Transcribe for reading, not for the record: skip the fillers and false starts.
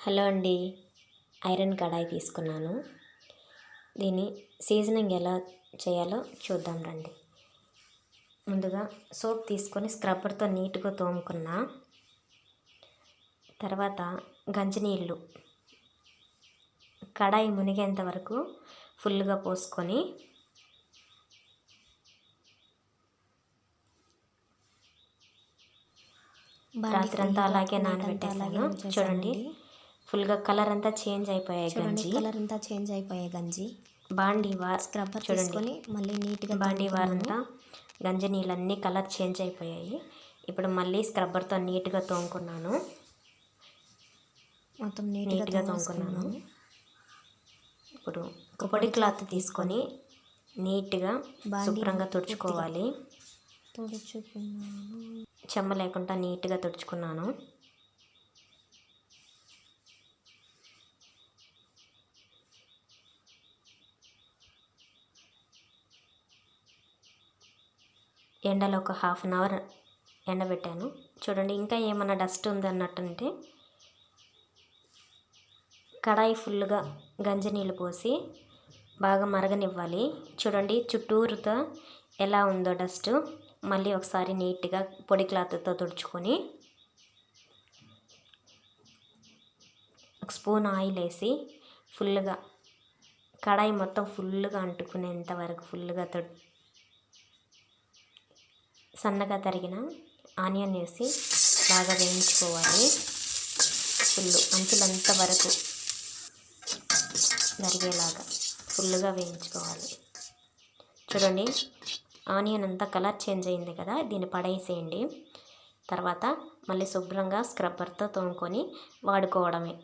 Hello అండి. Iron కడాయి తీసుకున్నాను. దీన్ని సీజనింగ్ ఎలా చేయాలో చూద్దాం రండి. ముందుగా సోప్ తీసుకొని స్క్రబ్బర్తో నీట్గా తోముకున్నా. తర్వాత గంజినీళ్ళు కడాయి మునిగేంత వరకు ఫుల్గా పోసుకొని రాత్రంతా అలాగే నానబెట్టేసాను. చూడండి, ఫుల్గా కలర్ అంతా చేంజ్ అయిపోయాయి. గంజి బాండీ వార్ స్క్రబ్బర్ చూడండి, మళ్ళీ నీట్గా బాండీ వార్ అంతా గంజి నీళ్ళన్నీ కలర్ చేంజ్ అయిపోయాయి. ఇప్పుడు మళ్ళీ స్క్రబ్బర్తో నీట్గా తోముకున్నాను. మొత్తం నీట్గా తోముకున్నాను. ఇప్పుడు పొడి క్లాత్ తీసుకొని నీట్గా శుభ్రంగా తుడుచుకోవాలి. చెమ్మ లేకుండా నీట్గా తుడుచుకున్నాను. ఎండలో ఒక హాఫ్ అన్ అవర్ ఎండబెట్టాను. చూడండి, ఇంకా ఏమన్నా డస్ట్ ఉందన్నట్టుంటే కడాయి ఫుల్గా గంజి నీళ్ళు పోసి బాగా మరగనివ్వాలి. చూడండి, చుట్టూరుతో ఎలా ఉందో డస్ట్. మళ్ళీ ఒకసారి నీట్గా పొడి క్లాత్తో తుడుచుకొని ఒక స్పూన్ ఆయిల్ వేసి ఫుల్గా కడాయి మొత్తం ఫుల్గా అంటుకునేంత వరకు ఫుల్గా సన్నగా తరిగిన ఆనియన్ వేసి బాగా వేయించుకోవాలి. అంచులంత వరకు జరిగేలాగా ఫుల్గా వేయించుకోవాలి. చూడండి, ఆనియన్ అంతా కలర్ చేంజ్ అయింది కదా, దీన్ని పడేసేయండి. తర్వాత మళ్ళీ శుభ్రంగా స్క్రబ్బర్తో తోముకొని వాడుకోవడమే.